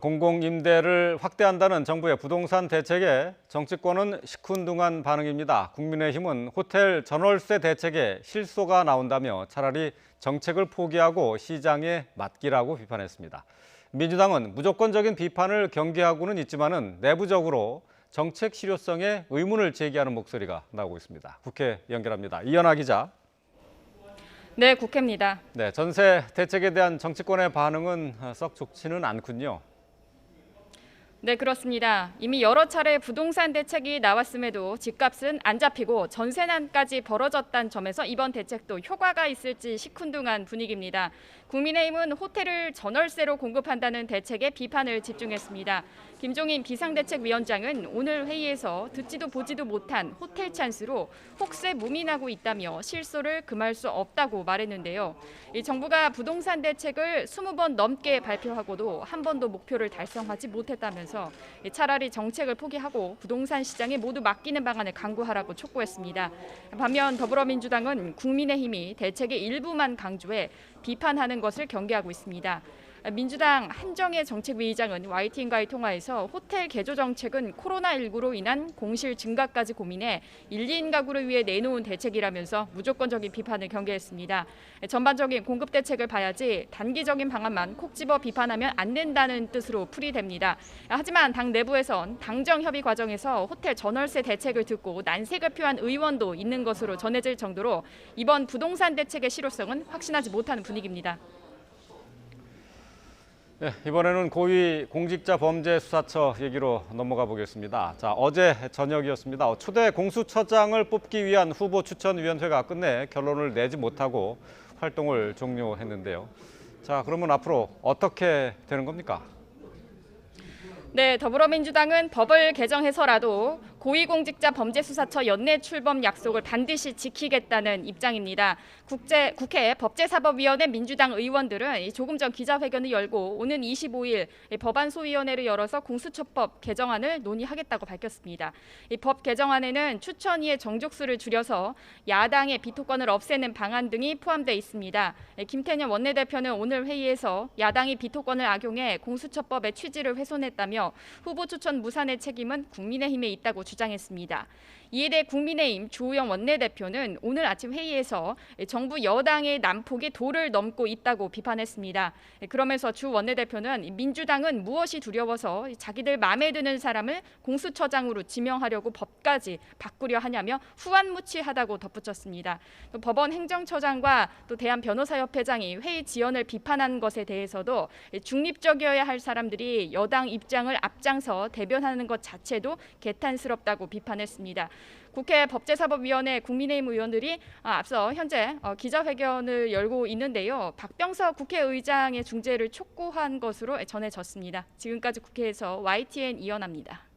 공공임대를 확대한다는 정부의 부동산 대책에 정치권은 시큰둥한 반응입니다. 국민의힘은 호텔 전월세 대책에 실소가 나온다며 차라리 정책을 포기하고 시장에 맡기라고 비판했습니다. 민주당은 무조건적인 비판을 경계하고는 있지만은 내부적으로 정책 실효성에 의문을 제기하는 목소리가 나오고 있습니다. 국회 연결합니다. 이현아 기자. 네, 국회입니다. 네, 전세 대책에 대한 정치권의 반응은 썩 좋지는 않군요. 네, 그렇습니다. 이미 여러 차례 부동산 대책이 나왔음에도 집값은 안 잡히고 전세난까지 벌어졌다는 점에서 이번 대책도 효과가 있을지 시큰둥한 분위기입니다. 국민의힘은 호텔을 전월세로 공급한다는 대책에 비판을 집중했습니다. 김종인 비상대책위원장은 오늘 회의에서 듣지도 보지도 못한 호텔 찬스로 혹세 무민하고 있다며 실소를 금할 수 없다고 말했는데요. 이 정부가 부동산 대책을 20번 넘게 발표하고도 한 번도 목표를 달성하지 못했다면서 차라리 정책을 포기하고 부동산 시장에 모두 맡기는 방안을 강구하라고 촉구했습니다. 반면 더불어민주당은 국민의힘이 대책의 일부만 강조해 비판하는 것을 경계하고 있습니다. 민주당 한정혜 정책위의장은 YTN과의 통화에서 호텔 개조 정책은 코로나19로 인한 공실 증가까지 고민해 1, 2인 가구를 위해 내놓은 대책이라면서 무조건적인 비판을 경계했습니다. 전반적인 공급 대책을 봐야지 단기적인 방안만 콕 집어 비판하면 안 된다는 뜻으로 풀이됩니다. 하지만 당 내부에선 당정 협의 과정에서 호텔 전월세 대책을 듣고 난색을 표한 의원도 있는 것으로 전해질 정도로 이번 부동산 대책의 실효성은 확신하지 못하는 분위기입니다. 네, 이번에는 고위공직자범죄수사처 얘기로 넘어가 보겠습니다. 자, 어제 저녁이었습니다. 초대 공수처장을 뽑기 위한 후보 추천위원회가 끝내 결론을 내지 못하고 활동을 종료했는데요. 자, 그러면 앞으로 어떻게 되는 겁니까? 네, 더불어민주당은 법을 개정해서라도 고위공직자범죄수사처 연내 출범 약속을 반드시 지키겠다는 입장입니다. 국회 법제사법위원회 민주당 의원들은 조금 전 기자회견을 열고 오는 25일 법안소위원회를 열어서 공수처법 개정안을 논의하겠다고 밝혔습니다. 이 법 개정안에는 추천위의 정족수를 줄여서 야당의 비토권을 없애는 방안 등이 포함되어 있습니다. 김태년 원내대표는 오늘 회의에서 야당이 비토권을 악용해 공수처법의 취지를 훼손했다며 후보 추천 무산의 책임은 국민의힘에 있다고 주장했습니다. 이에 대해 국민의힘 주호영 원내대표는 오늘 아침 회의에서 정부 여당의 난폭이 도를 넘고 있다고 비판했습니다. 그러면서 주 원내대표는 민주당은 무엇이 두려워서 자기들 마음에 드는 사람을 공수처장으로 지명하려고 법까지 바꾸려 하냐며 후안무치하다고 덧붙였습니다. 또 법원 행정처장과 또 대한변호사협회장이 회의 지연을 비판한 것에 대해서도 중립적이어야 할 사람들이 여당 입장을 앞장서 대변하는 것 자체도 개탄스럽다고 비판했습니다. 국회 법제사법위원회 국민의힘 의원들이 앞서 현재 기자회견을 열고 있는데요. 박병석 국회의장의 중재를 촉구한 것으로 전해졌습니다. 지금까지 국회에서 YTN 이현아입니다.